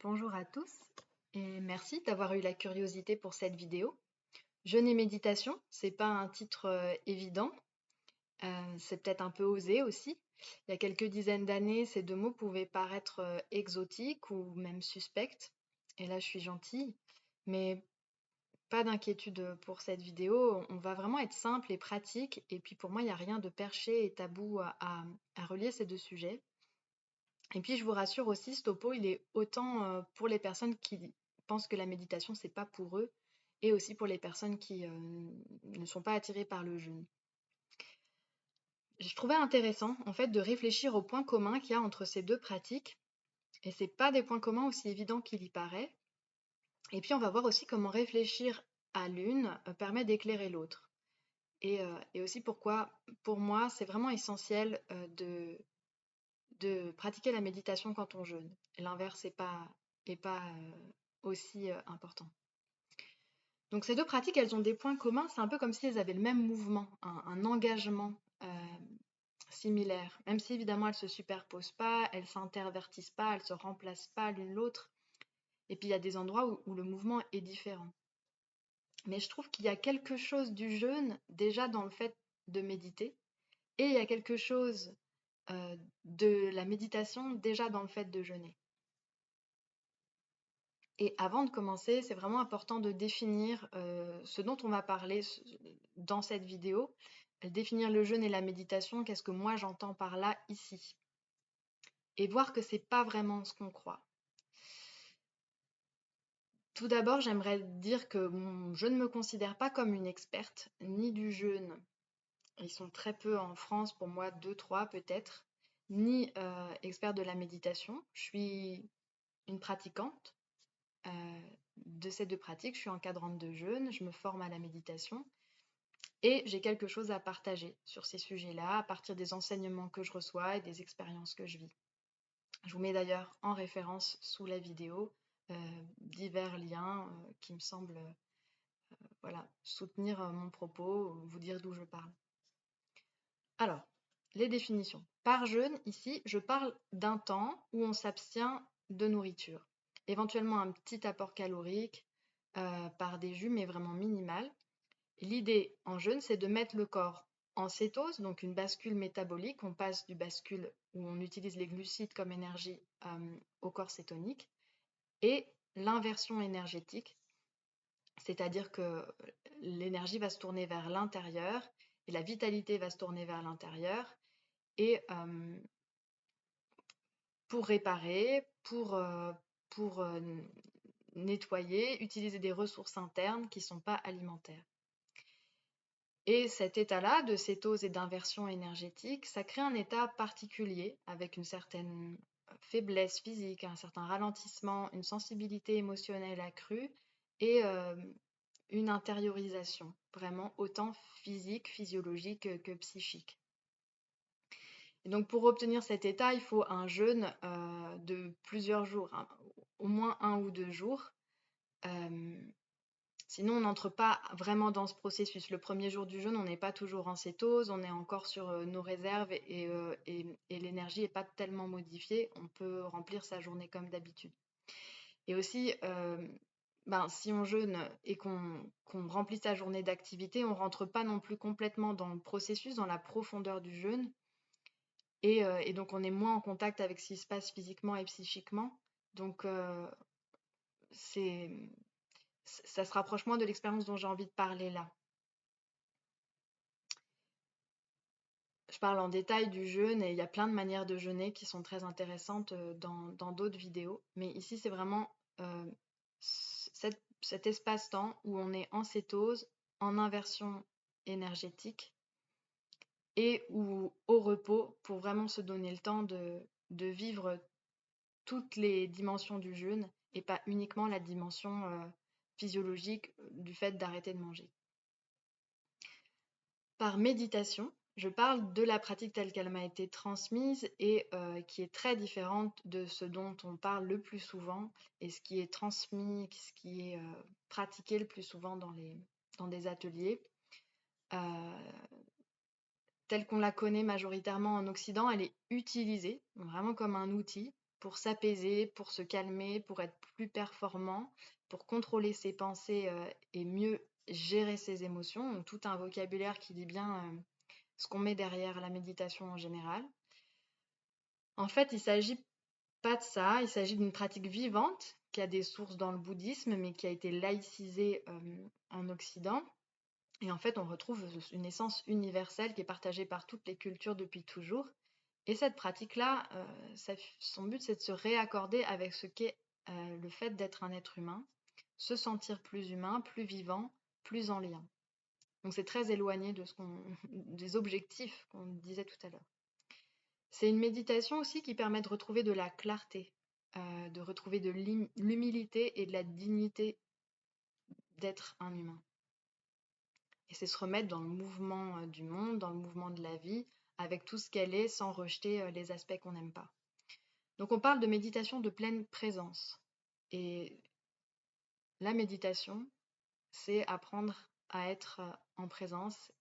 Bonjour à tous et merci d'avoir eu la curiosité pour cette vidéo. Jeûne et méditation, c'est pas un titre évident, c'est peut-être un peu osé aussi. Il y a quelques dizaines d'années, ces deux mots pouvaient paraître exotiques ou même suspects. Et là, je suis gentille, mais pas d'inquiétude pour cette vidéo. On va vraiment être simple et pratique. Et puis pour moi, il n'y a rien de perché et tabou à relier ces deux sujets. Et puis je vous rassure aussi, ce topo, il est autant pour les personnes qui pensent que la méditation, c'est pas pour eux, et aussi pour les personnes qui ne sont pas attirées par le jeûne. Je trouvais intéressant, en fait, de réfléchir aux points communs qu'il y a entre ces deux pratiques, et c'est pas des points communs aussi évidents qu'il y paraît. Et puis on va voir aussi comment réfléchir à l'une permet d'éclairer l'autre. Et aussi pourquoi, pour moi, c'est vraiment essentiel de pratiquer la méditation quand on jeûne. L'inverse est pas aussi important. Donc ces deux pratiques, elles ont des points communs. C'est un peu comme si elles avaient le même mouvement, un engagement similaire. Même si évidemment elles se superposent pas, elles s'intervertissent pas, elles se remplacent pas l'une l'autre. Et puis il y a des endroits où le mouvement est différent. Mais je trouve qu'il y a quelque chose du jeûne déjà dans le fait de méditer, et il y a quelque chose de la méditation déjà dans le fait de jeûner. Et avant de commencer, c'est vraiment important de définir ce dont on va parler dans cette vidéo, définir le jeûne et la méditation, qu'est-ce que moi j'entends par là ici, et voir que c'est pas vraiment ce qu'on croit. Tout d'abord, j'aimerais dire que je ne me considère pas comme une experte, ni du jeûne, ils sont très peu en France, pour moi deux, trois peut-être, ni experte de la méditation. Je suis une pratiquante de ces deux pratiques. Je suis encadrante de jeûne, je me forme à la méditation et j'ai quelque chose à partager sur ces sujets-là à partir des enseignements que je reçois et des expériences que je vis. Je vous mets d'ailleurs en référence sous la vidéo divers liens qui me semblent voilà, soutenir mon propos, vous dire d'où je parle. Alors, les définitions. Par jeûne, ici, je parle d'un temps où on s'abstient de nourriture. Éventuellement un petit apport calorique par des jus, mais vraiment minimal. L'idée en jeûne, c'est de mettre le corps en cétose, donc une bascule métabolique. On passe du bascule où on utilise les glucides comme énergie au corps cétonique. Et l'inversion énergétique, c'est-à-dire que l'énergie va se tourner vers l'intérieur et la vitalité va se tourner vers l'intérieur. Et pour réparer, pour nettoyer, utiliser des ressources internes qui ne sont pas alimentaires. Et cet état-là de cétose et d'inversion énergétique, ça crée un état particulier avec une certaine faiblesse physique, un certain ralentissement, une sensibilité émotionnelle accrue et une intériorisation, vraiment autant physique, physiologique que psychique. Et donc pour obtenir cet état, il faut un jeûne de plusieurs jours, hein, au moins 1 ou 2 jours. Sinon, on n'entre pas vraiment dans ce processus. Le premier jour du jeûne, on n'est pas toujours en cétose, on est encore sur nos réserves et l'énergie n'est pas tellement modifiée. On peut remplir sa journée comme d'habitude. Et aussi, si on jeûne et qu'on remplit sa journée d'activité, on ne rentre pas non plus complètement dans le processus, dans la profondeur du jeûne. Et donc, on est moins en contact avec ce qui se passe physiquement et psychiquement. Donc, ça se rapproche moins de l'expérience dont j'ai envie de parler là. Je parle en détail du jeûne et il y a plein de manières de jeûner qui sont très intéressantes dans d'autres vidéos. Mais ici, c'est vraiment cet espace-temps où on est en cétose, en inversion énergétique et où au repos pour vraiment se donner le temps de vivre toutes les dimensions du jeûne et pas uniquement la dimension physiologique du fait d'arrêter de manger. Par méditation, je parle de la pratique telle qu'elle m'a été transmise et qui est très différente de ce dont on parle le plus souvent et ce qui est transmis, ce qui est pratiqué le plus souvent dans des ateliers. Telle qu'on la connaît majoritairement en Occident, elle est utilisée vraiment comme un outil pour s'apaiser, pour se calmer, pour être plus performant, pour contrôler ses pensées et mieux gérer ses émotions. Donc, tout un vocabulaire qui dit bien ce qu'on met derrière la méditation en général. En fait, il ne s'agit pas de ça, il s'agit d'une pratique vivante qui a des sources dans le bouddhisme, mais qui a été laïcisée en Occident. Et en fait, on retrouve une essence universelle qui est partagée par toutes les cultures depuis toujours. Et cette pratique-là, son but, c'est de se réaccorder avec ce qu'est le fait d'être un être humain, se sentir plus humain, plus vivant, plus en lien. Donc c'est très éloigné des objectifs qu'on disait tout à l'heure. C'est une méditation aussi qui permet de retrouver de la clarté, de retrouver de l'humilité et de la dignité d'être un humain. Et c'est se remettre dans le mouvement du monde, dans le mouvement de la vie, avec tout ce qu'elle est, sans rejeter les aspects qu'on n'aime pas. Donc on parle de méditation de pleine présence. Et la méditation, c'est apprendre à être en présence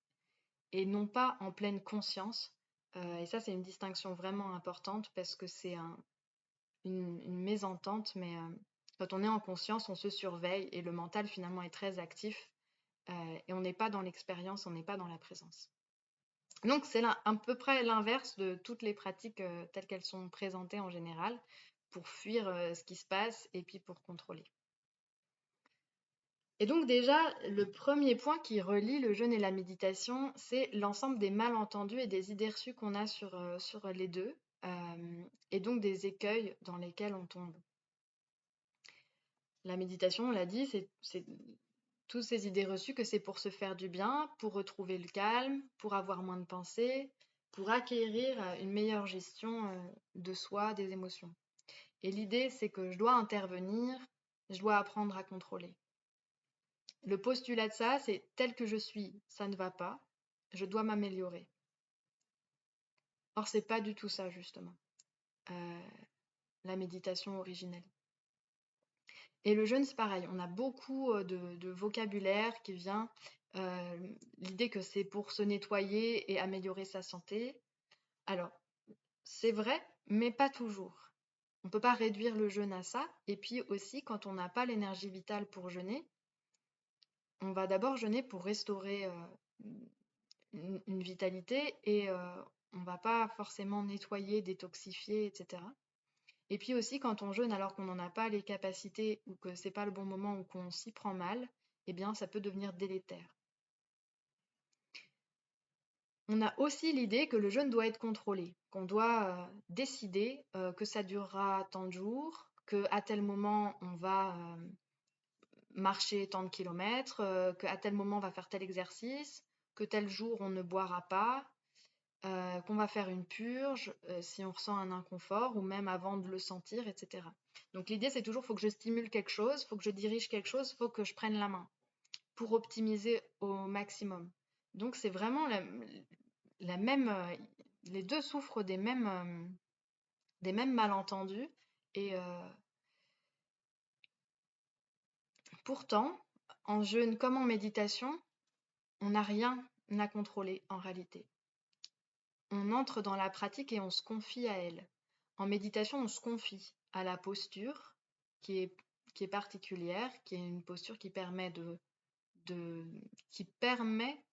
et non pas en pleine conscience. Et ça, c'est une distinction vraiment importante parce que c'est une mésentente, mais quand on est en conscience, on se surveille et le mental finalement est très actif et on n'est pas dans l'expérience, on n'est pas dans la présence. Donc c'est à peu près l'inverse de toutes les pratiques telles qu'elles sont présentées en général pour fuir ce qui se passe et puis pour contrôler. Et donc déjà, le premier point qui relie le jeûne et la méditation, c'est l'ensemble des malentendus et des idées reçues qu'on a sur les deux, et donc des écueils dans lesquels on tombe. La méditation, on l'a dit, c'est toutes ces idées reçues que c'est pour se faire du bien, pour retrouver le calme, pour avoir moins de pensées, pour acquérir une meilleure gestion de soi, des émotions. Et l'idée, c'est que je dois intervenir, je dois apprendre à contrôler. Le postulat de ça, c'est tel que je suis, ça ne va pas, je dois m'améliorer. Or, c'est pas du tout ça, justement, la méditation originelle. Et le jeûne, c'est pareil, on a beaucoup de vocabulaire qui vient, l'idée que c'est pour se nettoyer et améliorer sa santé. Alors, c'est vrai, mais pas toujours. On ne peut pas réduire le jeûne à ça. Et puis aussi, quand on n'a pas l'énergie vitale pour jeûner, on va d'abord jeûner pour restaurer une vitalité et on ne va pas forcément nettoyer, détoxifier, etc. Et puis aussi, quand on jeûne alors qu'on n'en a pas les capacités ou que c'est pas le bon moment ou qu'on s'y prend mal, eh bien, ça peut devenir délétère. On a aussi l'idée que le jeûne doit être contrôlé, qu'on doit décider que ça durera tant de jours, qu'à tel moment on va marcher tant de kilomètres, qu'à tel moment on va faire tel exercice, que tel jour on ne boira pas, qu'on va faire une purge si on ressent un inconfort ou même avant de le sentir, etc. Donc l'idée c'est toujours, il faut que je stimule quelque chose, il faut que je dirige quelque chose, il faut que je prenne la main pour optimiser au maximum. Donc c'est vraiment la même, les deux souffrent des mêmes malentendus et pourtant, en jeûne comme en méditation, on n'a rien à contrôler en réalité. On entre dans la pratique et on se confie à elle. En méditation, on se confie à la posture qui est particulière, qui est une posture qui permet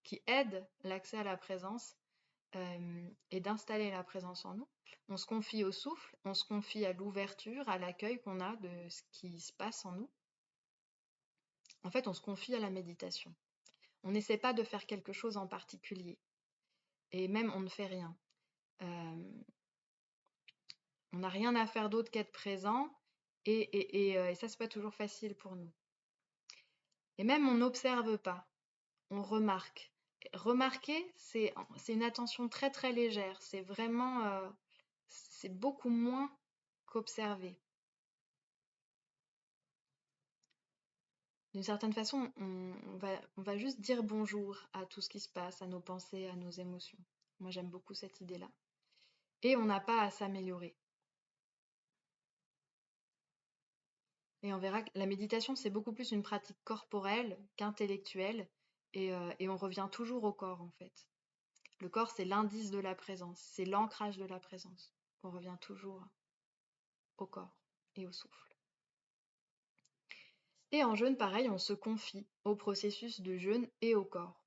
qui aide l'accès à la présence et d'installer la présence en nous. On se confie au souffle, on se confie à l'ouverture, à l'accueil qu'on a de ce qui se passe en nous. En fait, on se confie à la méditation. On n'essaie pas de faire quelque chose en particulier. Et même, on ne fait rien. On n'a rien à faire d'autre qu'être présent. Et ça, c'est pas toujours facile pour nous. Et même, on n'observe pas. On remarque. Remarquer, c'est une attention très, très légère. C'est vraiment... c'est beaucoup moins qu'observer. D'une certaine façon, on va juste dire bonjour à tout ce qui se passe, à nos pensées, à nos émotions. Moi, j'aime beaucoup cette idée-là. Et on n'a pas à s'améliorer. Et on verra que la méditation, c'est beaucoup plus une pratique corporelle qu'intellectuelle. Et on revient toujours au corps, en fait. Le corps, c'est l'indice de la présence. C'est l'ancrage de la présence. On revient toujours au corps et au souffle. Et en jeûne, pareil, on se confie au processus de jeûne et au corps.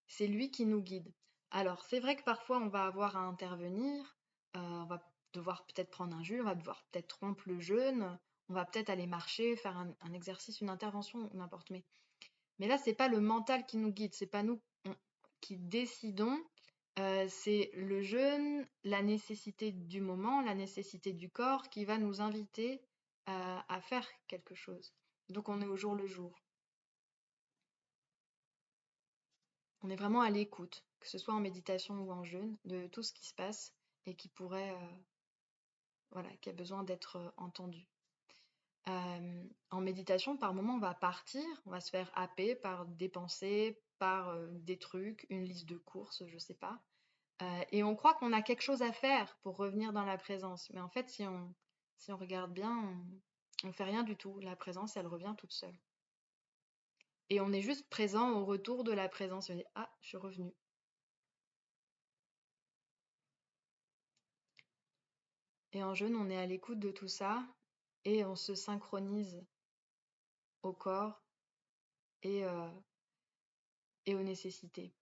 C'est lui qui nous guide. Alors, c'est vrai que parfois, on va avoir à intervenir, on va devoir peut-être prendre un jus, on va devoir peut-être rompre le jeûne, on va peut-être aller marcher, faire un exercice, une intervention, n'importe. Mais là, c'est pas le mental qui nous guide, c'est pas nous qui décidons, c'est le jeûne, la nécessité du moment, la nécessité du corps qui va nous inviter à faire quelque chose. Donc on est au jour le jour. On est vraiment à l'écoute, que ce soit en méditation ou en jeûne, de tout ce qui se passe et qui pourrait, voilà, qui a besoin d'être entendu. En méditation, par moment, on va partir, on va se faire happer par des pensées, par des trucs, une liste de courses, je sais pas. Et on croit qu'on a quelque chose à faire pour revenir dans la présence. Mais en fait, si on regarde bien, on fait rien du tout. La présence, elle revient toute seule. Et on est juste présent au retour de la présence. On dit, ah, je suis revenu. Et en jeûne, on est à l'écoute de tout ça et on se synchronise au corps et, et aux nécessités.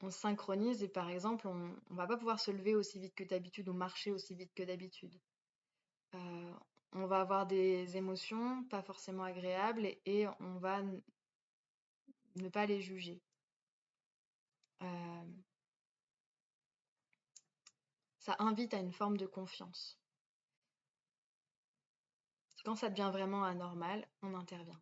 On se synchronise et par exemple, on va pas pouvoir se lever aussi vite que d'habitude ou marcher aussi vite que d'habitude. On va avoir des émotions pas forcément agréables et on va ne pas les juger. Ça invite à une forme de confiance. Quand ça devient vraiment anormal, on intervient.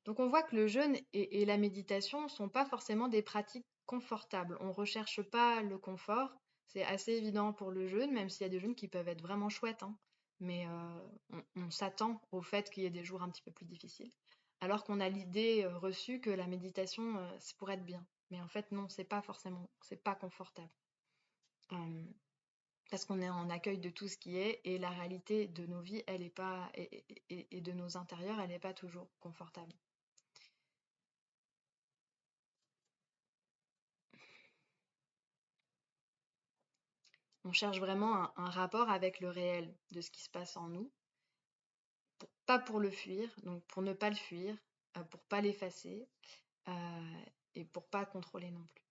Donc on voit que le jeûne et la méditation ne sont pas forcément des pratiques confortables. On ne recherche pas le confort. C'est assez évident pour le jeûne, même s'il y a des jeûnes qui peuvent être vraiment chouettes, hein. Mais on s'attend au fait qu'il y ait des jours un petit peu plus difficiles. Alors qu'on a l'idée reçue que la méditation, c'est pour être bien. Mais en fait, non, c'est pas forcément, c'est pas confortable. Parce qu'on est en accueil de tout ce qui est, et la réalité de nos vies, elle est pas, et de nos intérieurs, elle n'est pas toujours confortable. On cherche vraiment un rapport avec le réel de ce qui se passe en nous, pas pour le fuir, donc pour ne pas le fuir, pour pas l'effacer, et pour pas contrôler non plus.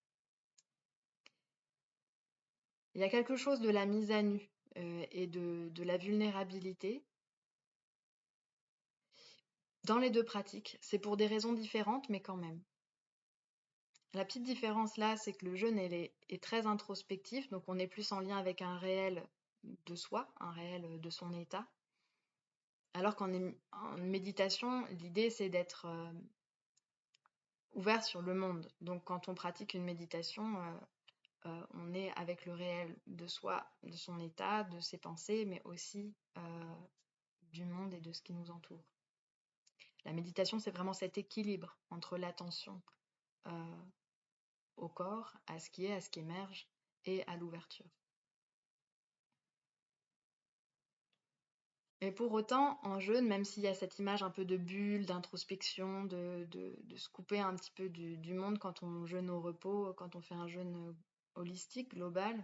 Il y a quelque chose de la mise à nu et de la vulnérabilité dans les deux pratiques. C'est pour des raisons différentes, mais quand même. La petite différence là, c'est que le jeûne est très introspectif, donc on est plus en lien avec un réel de soi, un réel de son état. Alors qu'en méditation, l'idée c'est d'être ouvert sur le monde. Donc quand on pratique une méditation, on est avec le réel de soi, de son état, de ses pensées, mais aussi du monde et de ce qui nous entoure. La méditation, c'est vraiment cet équilibre entre l'attention au corps, à ce qui est, à ce qui émerge, et à l'ouverture. Et pour autant, en jeûne, même s'il y a cette image un peu de bulle, d'introspection, de se couper un petit peu du monde quand on jeûne au repos, quand on fait un jeûne holistique, global,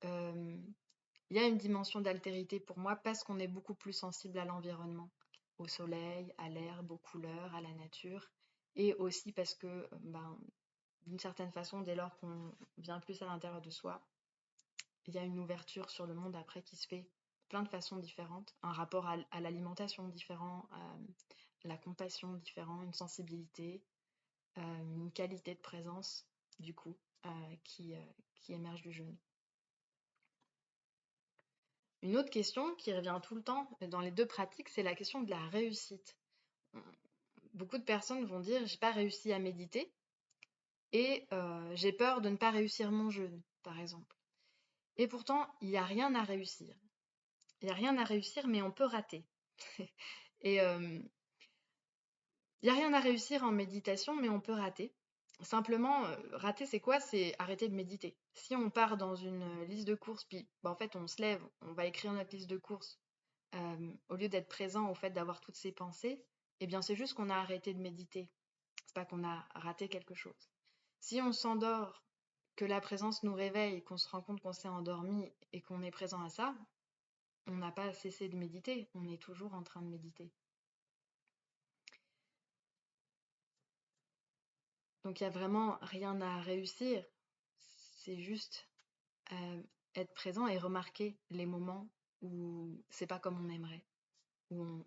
il y a une dimension d'altérité pour moi parce qu'on est beaucoup plus sensible à l'environnement, au soleil, à l'herbe, aux couleurs, à la nature, et aussi parce que, d'une certaine façon, dès lors qu'on vient plus à l'intérieur de soi, il y a une ouverture sur le monde après qui se fait plein de façons différentes, un rapport à l'alimentation différent, à la compassion différent, une sensibilité, une qualité de présence, du coup, qui émerge du jeûne. Une autre question qui revient tout le temps dans les deux pratiques, c'est la question de la réussite. Beaucoup de personnes vont dire j'ai pas réussi à méditer et j'ai peur de ne pas réussir mon jeûne, par exemple. Et pourtant, il n'y a rien à réussir. Il n'y a rien à réussir, mais on peut rater. Et il n'y a rien à réussir en méditation, mais on peut rater. Simplement, rater, c'est quoi? C'est arrêter de méditer. Si on part dans une liste de courses, puis en fait, on se lève, on va écrire notre liste de courses, au lieu d'être présent au fait d'avoir toutes ces pensées, eh bien, c'est juste qu'on a arrêté de méditer. C'est pas qu'on a raté quelque chose. Si on s'endort que la présence nous réveille, qu'on se rend compte qu'on s'est endormi et qu'on est présent à ça, on n'a pas cessé de méditer, on est toujours en train de méditer. Donc il n'y a vraiment rien à réussir, c'est juste être présent et remarquer les moments où c'est pas comme on aimerait, où on,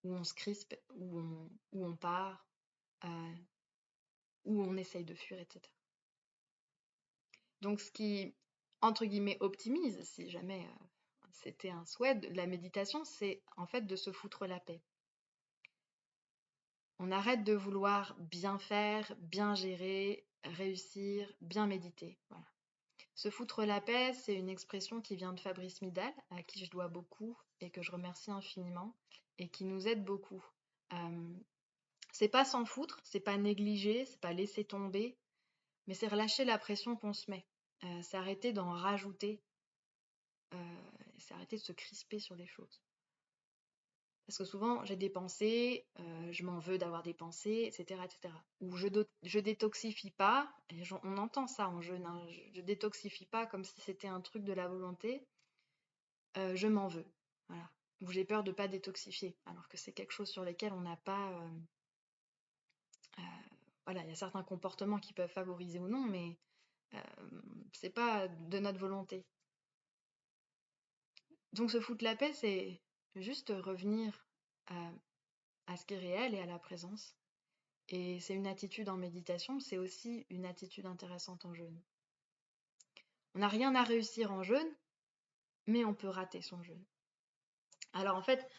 où on se crispe, où on part, euh, où on essaye de fuir, etc. Donc ce qui, entre guillemets, optimise, si jamais c'était un souhait de la méditation, c'est en fait de se foutre la paix. On arrête de vouloir bien faire, bien gérer, réussir, bien méditer. Voilà. Se foutre la paix, c'est une expression qui vient de Fabrice Midal, à qui je dois beaucoup et que je remercie infiniment, et qui nous aide beaucoup. C'est pas s'en foutre, c'est pas négliger, c'est pas laisser tomber, mais c'est relâcher la pression qu'on se met. C'est arrêter d'en rajouter, c'est arrêter de se crisper sur les choses. Parce que souvent, j'ai des pensées, je m'en veux d'avoir des pensées, etc., etc. Ou je détoxifie pas, et on entend ça en jeûne, hein, je détoxifie pas comme si c'était un truc de la volonté, je m'en veux. Voilà. Ou j'ai peur de pas détoxifier, alors que c'est quelque chose sur lequel on n'a pas... voilà, il y a certains comportements qui peuvent favoriser ou non, mais c'est pas de notre volonté. Donc se foutre la paix, c'est juste revenir à ce qui est réel et à la présence. Et c'est une attitude en méditation, c'est aussi une attitude intéressante en jeûne. On n'a rien à réussir en jeûne, mais on peut rater son jeûne. Alors en fait,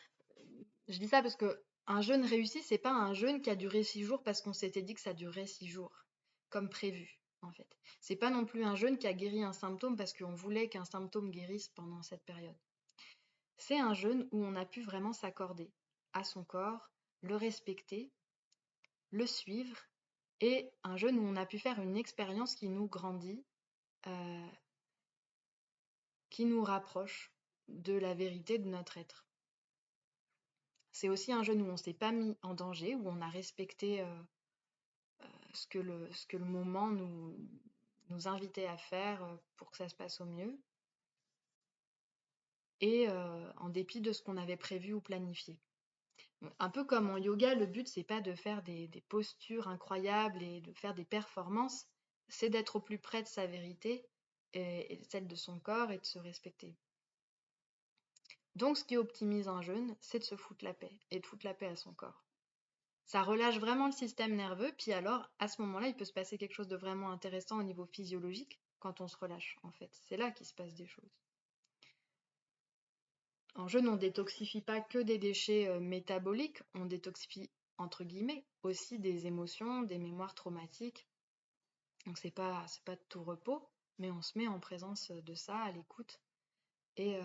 je dis ça parce que un jeûne réussi, c'est pas un jeûne qui a duré 6 jours parce qu'on s'était dit que ça durerait 6 jours, comme prévu, en fait. C'est pas non plus un jeûne qui a guéri un symptôme parce qu'on voulait qu'un symptôme guérisse pendant cette période. C'est un jeûne où on a pu vraiment s'accorder à son corps, le respecter, le suivre, et un jeûne où on a pu faire une expérience qui nous grandit, qui nous rapproche de la vérité de notre être. C'est aussi un jeûne où on ne s'est pas mis en danger, où on a respecté ce que le moment nous invitait à faire pour que ça se passe au mieux, et en dépit de ce qu'on avait prévu ou planifié. Un peu comme en yoga, le but, c'est pas de faire des postures incroyables et de faire des performances, c'est d'être au plus près de sa vérité et celle de son corps et de se respecter. Donc, ce qui optimise un jeûne, c'est de se foutre la paix et de foutre la paix à son corps. Ça relâche vraiment le système nerveux, puis alors, à ce moment-là, il peut se passer quelque chose de vraiment intéressant au niveau physiologique quand on se relâche, en fait. C'est là qu'il se passe des choses. En jeûne, on détoxifie pas que des déchets métaboliques, on détoxifie, entre guillemets, aussi des émotions, des mémoires traumatiques. Donc c'est pas de tout repos, mais on se met en présence de ça, à l'écoute. Et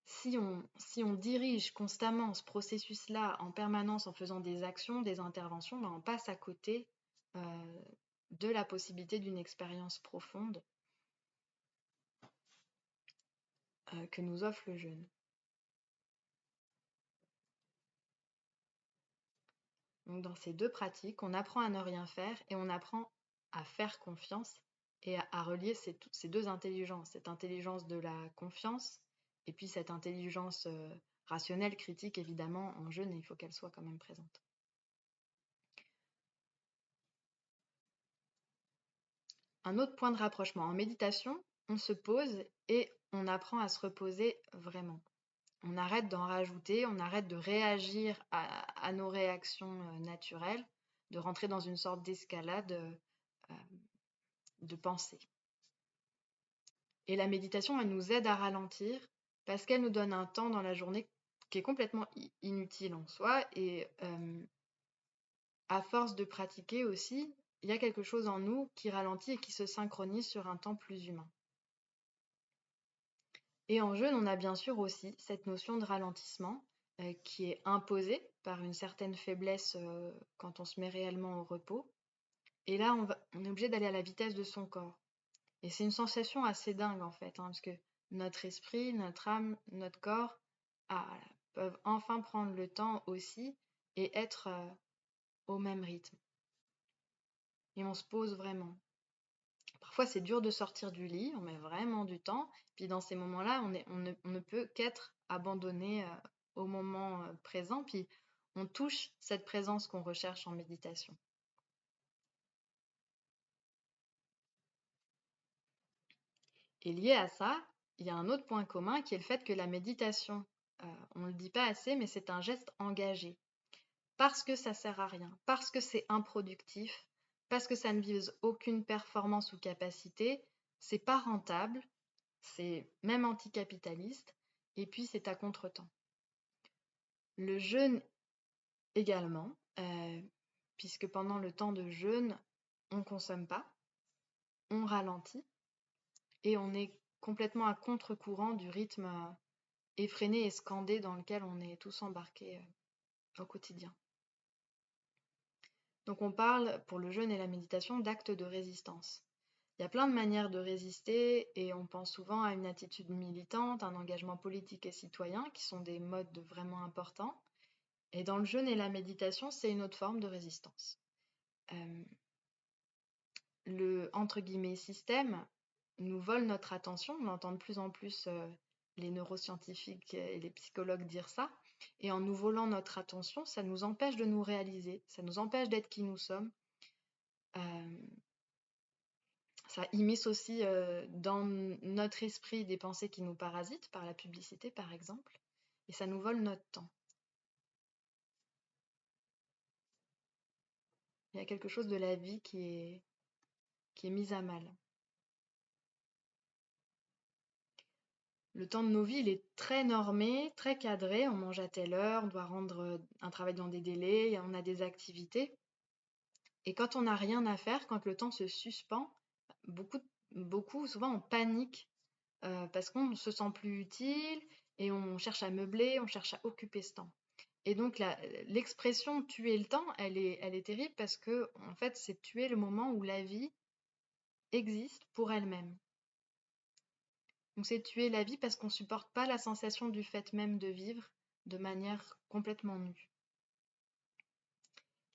si on dirige constamment ce processus-là en permanence en faisant des actions, des interventions, ben on passe à côté de la possibilité d'une expérience profonde que nous offre le jeûne. Donc dans ces deux pratiques, on apprend à ne rien faire et on apprend à faire confiance et à relier ces deux intelligences, cette intelligence de la confiance et puis cette intelligence rationnelle, critique, évidemment, en jeûne, il faut qu'elle soit quand même présente. Un autre point de rapprochement, en méditation, on se pose et on apprend à se reposer vraiment. On arrête d'en rajouter, on arrête de réagir à nos réactions naturelles, de rentrer dans une sorte d'escalade de pensée. Et la méditation, elle nous aide à ralentir parce qu'elle nous donne un temps dans la journée qui est complètement inutile en soi. Et à force de pratiquer aussi, il y a quelque chose en nous qui ralentit et qui se synchronise sur un temps plus humain. Et en jeûne, on a bien sûr aussi cette notion de ralentissement qui est imposée par une certaine faiblesse quand on se met réellement au repos. Et là, on est obligé d'aller à la vitesse de son corps. Et c'est une sensation assez dingue en fait, hein, parce que notre esprit, notre âme, notre corps peuvent enfin prendre le temps aussi et être au même rythme. et on se pose vraiment. Parfois, c'est dur de sortir du lit, on met vraiment du temps. Puis dans ces moments-là, on ne peut qu'être abandonné au moment présent. Puis on touche cette présence qu'on recherche en méditation. Et lié à ça, il y a un autre point commun qui est le fait que la méditation, on ne le dit pas assez, mais c'est un geste engagé. Parce que ça sert à rien, parce que c'est improductif, parce que ça ne vise aucune performance ou capacité, c'est pas rentable, c'est même anticapitaliste, et puis c'est à contretemps. Le jeûne également, puisque pendant le temps de jeûne, on ne consomme pas, on ralentit, et on est complètement à contre-courant du rythme effréné et scandé dans lequel on est tous embarqués au quotidien. Donc on parle, pour le jeûne et la méditation, d'actes de résistance. Il y a plein de manières de résister et on pense souvent à une attitude militante, un engagement politique et citoyen qui sont des modes vraiment importants. Et dans le jeûne et la méditation, c'est une autre forme de résistance. Le entre guillemets système nous vole notre attention. On entend de plus en plus les neuroscientifiques et les psychologues dire ça. Et en nous volant notre attention, ça nous empêche de nous réaliser, ça nous empêche d'être qui nous sommes. Ça immisce aussi dans notre esprit des pensées qui nous parasitent, par la publicité par exemple, et ça nous vole notre temps. Il y a quelque chose de la vie qui est mis à mal. Le temps de nos vies, il est très normé, très cadré. On mange à telle heure, on doit rendre un travail dans des délais, on a des activités. Et quand on n'a rien à faire, quand le temps se suspend, souvent on panique parce qu'on ne se sent plus utile et on cherche à meubler, on cherche à occuper ce temps. Et donc l'expression tuer le temps, elle est terrible parce que en fait, c'est tuer le moment où la vie existe pour elle-même. Donc c'est tuer la vie parce qu'on ne supporte pas la sensation du fait même de vivre de manière complètement nue.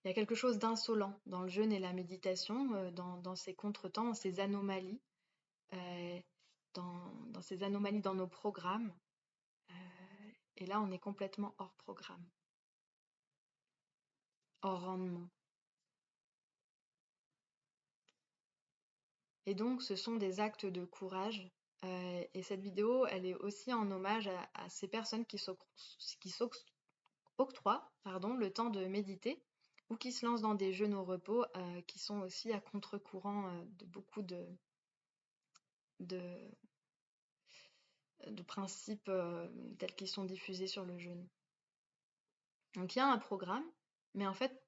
Il y a quelque chose d'insolent dans le jeûne et la méditation, dans ces contretemps, dans ces anomalies, dans ces anomalies dans nos programmes. Et là, on est complètement hors programme, hors rendement. Et donc, ce sont des actes de courage. Et cette vidéo, elle est aussi en hommage à ces personnes qui s'octroient le temps de méditer ou qui se lancent dans des jeûnes au repos qui sont aussi à contre-courant de beaucoup de principes tels qu'ils sont diffusés sur le jeûne. Donc, il y a un programme, mais en fait,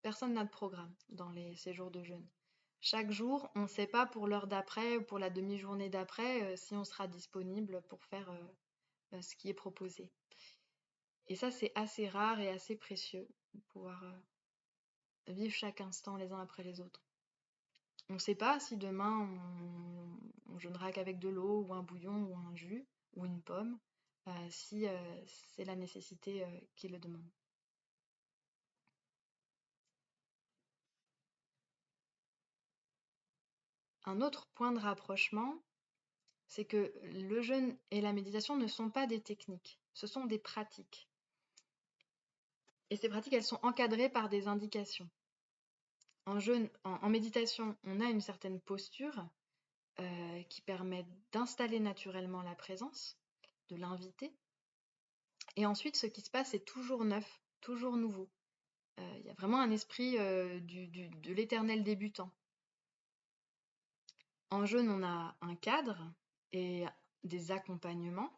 personne n'a de programme dans ces séjours de jeûne. Chaque jour, on ne sait pas pour l'heure d'après ou pour la demi-journée d'après si on sera disponible pour faire ce qui est proposé. Et ça, c'est assez rare et assez précieux de pouvoir vivre chaque instant les uns après les autres. On ne sait pas si demain on jeûnera qu'avec de l'eau ou un bouillon ou un jus ou une pomme, si c'est la nécessité qui le demande. Un autre point de rapprochement, c'est que le jeûne et la méditation ne sont pas des techniques, ce sont des pratiques. Et ces pratiques, elles sont encadrées par des indications. En méditation, on a une certaine posture qui permet d'installer naturellement la présence, de l'inviter. Et ensuite, ce qui se passe est toujours neuf, toujours nouveau. Il y a vraiment un esprit de l'éternel débutant. En jeûne, on a un cadre et des accompagnements.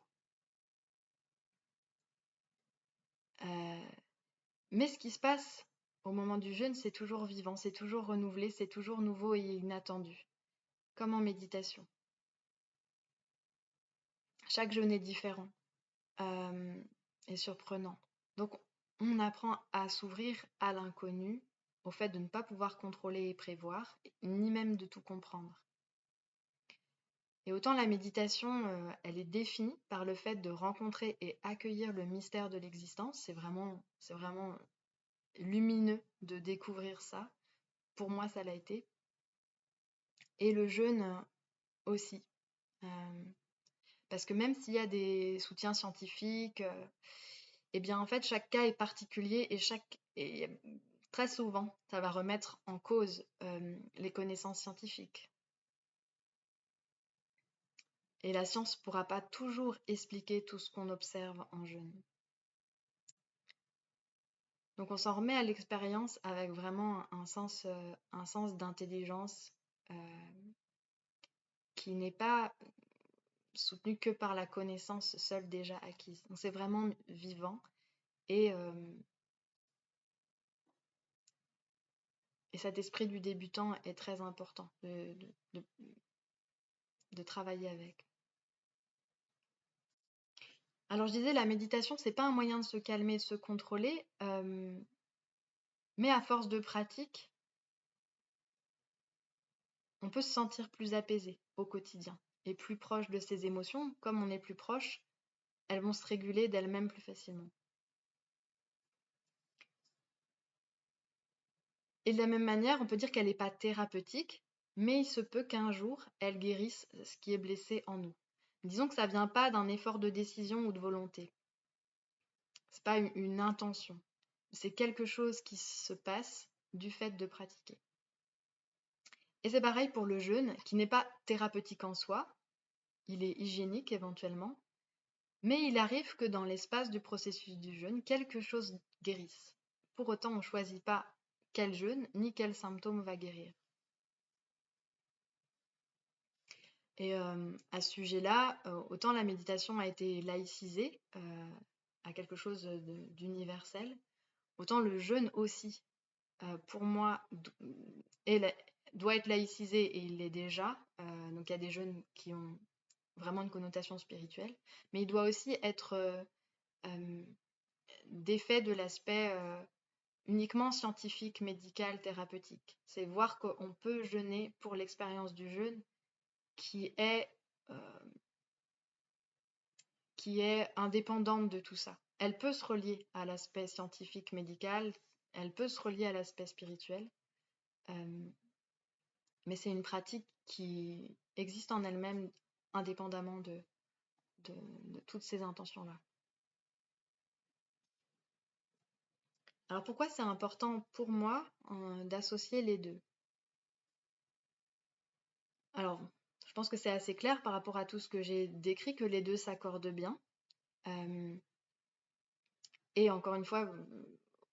Mais ce qui se passe au moment du jeûne, c'est toujours vivant, c'est toujours renouvelé, c'est toujours nouveau et inattendu, comme en méditation. Chaque jeûne est différent et surprenant. Donc, on apprend à s'ouvrir à l'inconnu, au fait de ne pas pouvoir contrôler et prévoir, ni même de tout comprendre. Et autant la méditation, elle est définie par le fait de rencontrer et accueillir le mystère de l'existence, c'est vraiment lumineux de découvrir ça. Pour moi, ça l'a été. et le jeûne aussi. Parce que même s'il y a des soutiens scientifiques, eh bien en fait chaque cas est particulier et très souvent ça va remettre en cause les connaissances scientifiques. Et la science ne pourra pas toujours expliquer tout ce qu'on observe en jeûne. Donc on s'en remet à l'expérience avec vraiment un sens d'intelligence qui n'est pas soutenu que par la connaissance seule déjà acquise. Donc c'est vraiment vivant et cet esprit du débutant est très important de travailler avec. Alors je disais, la méditation, c'est pas un moyen de se calmer, de se contrôler, mais à force de pratique, on peut se sentir plus apaisé au quotidien et plus proche de ses émotions. Comme on est plus proche, elles vont se réguler d'elles-mêmes plus facilement. Et de la même manière, on peut dire qu'elle n'est pas thérapeutique, mais il se peut qu'un jour, elle guérisse ce qui est blessé en nous. Disons que ça ne vient pas d'un effort de décision ou de volonté. C'est pas une intention. C'est quelque chose qui se passe du fait de pratiquer. Et c'est pareil pour le jeûne, qui n'est pas thérapeutique en soi, il est hygiénique éventuellement, mais il arrive que dans l'espace du processus du jeûne, quelque chose guérisse. Pour autant, on ne choisit pas quel jeûne ni quel symptôme va guérir. Et à ce sujet-là, autant la méditation a été laïcisée à quelque chose d'universel, autant le jeûne aussi, pour moi, doit être laïcisé et il l'est déjà. Donc il y a des jeûnes qui ont vraiment une connotation spirituelle, mais il doit aussi être défait de l'aspect uniquement scientifique, médical, thérapeutique. C'est voir qu'on peut jeûner pour l'expérience du jeûne qui est indépendante de tout ça. Elle peut se relier à l'aspect scientifique, médical, elle peut se relier à l'aspect spirituel, mais c'est une pratique qui existe en elle-même indépendamment de toutes ces intentions-là. Alors pourquoi c'est important pour moi d'associer les deux? Alors, je pense que c'est assez clair par rapport à tout ce que j'ai décrit que les deux s'accordent bien. Et encore une fois,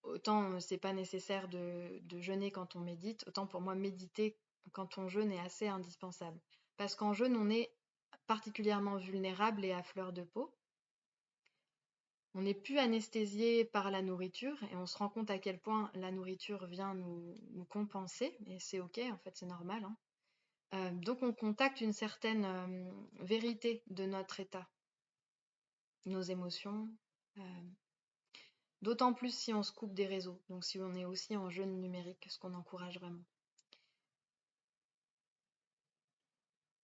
autant c'est pas nécessaire de jeûner quand on médite, autant pour moi méditer quand on jeûne est assez indispensable. Parce qu'en jeûne, on est particulièrement vulnérable et à fleur de peau. On n'est plus anesthésié par la nourriture et on se rend compte à quel point la nourriture vient nous compenser, et c'est ok, en fait c'est normal. Donc on contacte une certaine vérité de notre état, nos émotions, d'autant plus si on se coupe des réseaux, donc si on est aussi en jeûne numérique, ce qu'on encourage vraiment.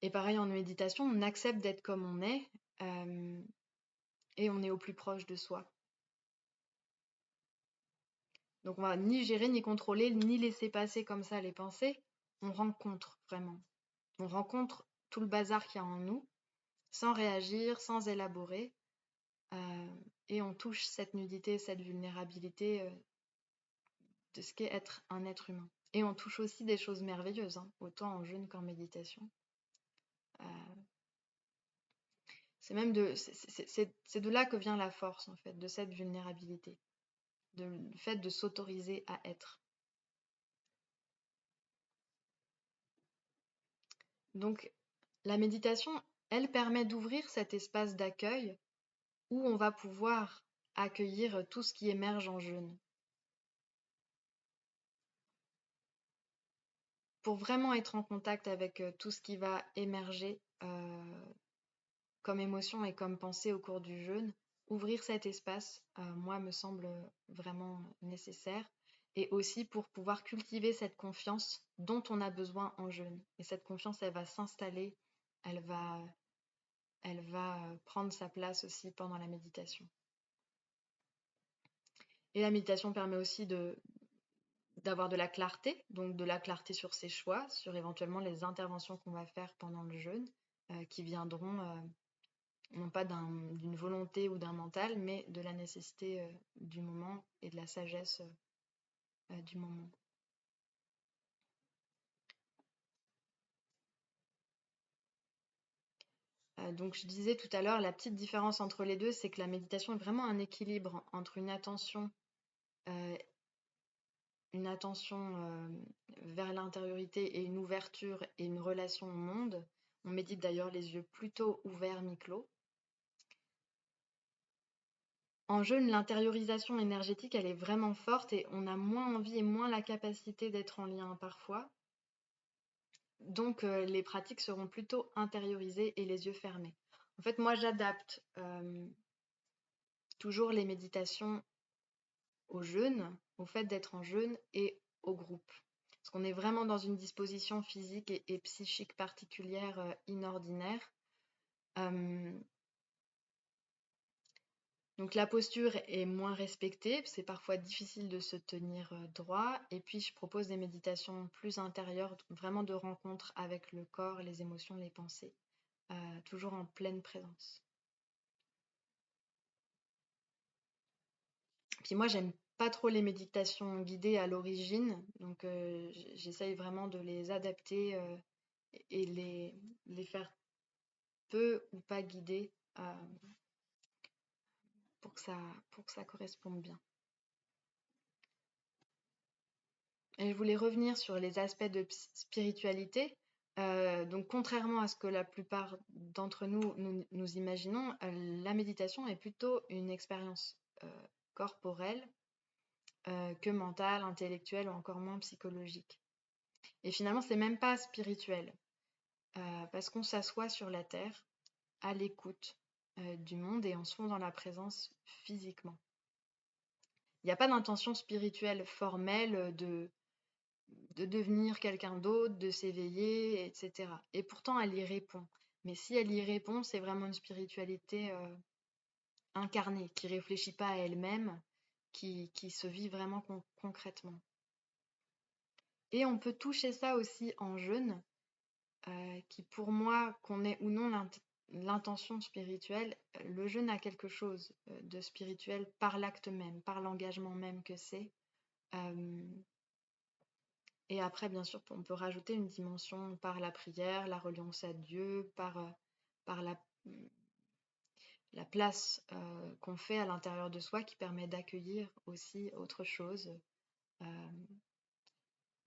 Et pareil en méditation, on accepte d'être comme on est et on est au plus proche de soi. Donc on va ni gérer, ni contrôler, ni laisser passer comme ça les pensées. On rencontre vraiment. On rencontre tout le bazar qu'il y a en nous, sans réagir, sans élaborer. Et on touche cette nudité, cette vulnérabilité de ce qu'est être un être humain. Et on touche aussi des choses merveilleuses, autant en jeûne qu'en méditation. C'est de là que vient la force, en fait, de cette vulnérabilité, du fait de s'autoriser à être. Donc, la méditation, elle permet d'ouvrir cet espace d'accueil où on va pouvoir accueillir tout ce qui émerge en jeûne. Pour vraiment être en contact avec tout ce qui va émerger comme émotion et comme pensée au cours du jeûne, ouvrir cet espace, moi, me semble vraiment nécessaire. Et aussi pour pouvoir cultiver cette confiance dont on a besoin en jeûne. Et cette confiance, elle va s'installer, elle va prendre sa place aussi pendant la méditation. Et la méditation permet aussi d'avoir de la clarté, donc de la clarté sur ses choix, sur éventuellement les interventions qu'on va faire pendant le jeûne, qui viendront non pas d'une volonté ou d'un mental, mais de la nécessité du moment et de la sagesse du moment. Donc je disais tout à l'heure, la petite différence entre les deux, c'est que la méditation est vraiment un équilibre entre euh, une attention vers l'intériorité et une ouverture et une relation au monde. On médite d'ailleurs les yeux plutôt ouverts, mi-clos. En jeûne, l'intériorisation énergétique, elle est vraiment forte et on a moins envie et moins la capacité d'être en lien parfois. Donc les pratiques seront plutôt intériorisées et les yeux fermés. En fait, moi, j'adapte toujours les méditations au jeûne, au fait d'être en jeûne et au groupe. Parce qu'on est vraiment dans une disposition physique et psychique particulière, inordinaire. Donc la posture est moins respectée, c'est parfois difficile de se tenir droit. Et puis je propose des méditations plus intérieures, vraiment de rencontre avec le corps, les émotions, les pensées, toujours en pleine présence. Puis moi, j'aime pas trop les méditations guidées à l'origine, donc j'essaye vraiment de les adapter et les faire peu ou pas guidées pour que ça corresponde bien. Et je voulais revenir sur les aspects de spiritualité. Donc, contrairement à ce que la plupart d'entre nous imaginons, la méditation est plutôt une expérience corporelle que mentale, intellectuelle ou encore moins psychologique. Et finalement, c'est même pas spirituel, parce qu'on s'assoit sur la terre, à l'écoute du monde et on se fond dans la présence physiquement. Il n'y a pas d'intention spirituelle formelle de devenir quelqu'un d'autre, de s'éveiller, etc. Et pourtant, elle y répond. Mais si elle y répond, c'est vraiment une spiritualité incarnée, qui réfléchit pas à elle-même, qui se vit vraiment concrètement. Et on peut toucher ça aussi en jeûne, qui pour moi, qu'on ait ou non l'intention spirituelle, le jeûne a quelque chose de spirituel par l'acte même, par l'engagement même que c'est. Et après, bien sûr, on peut rajouter une dimension par la prière, la reliance à Dieu, par la place qu'on fait à l'intérieur de soi qui permet d'accueillir aussi autre chose, euh,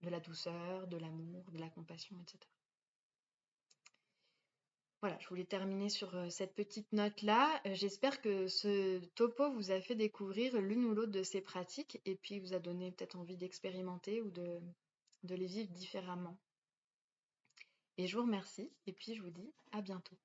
de la douceur, de l'amour, de la compassion, etc. Voilà, je voulais terminer sur cette petite note-là. J'espère que ce topo vous a fait découvrir l'une ou l'autre de ces pratiques et puis vous a donné peut-être envie d'expérimenter ou de les vivre différemment. Et je vous remercie et puis je vous dis à bientôt.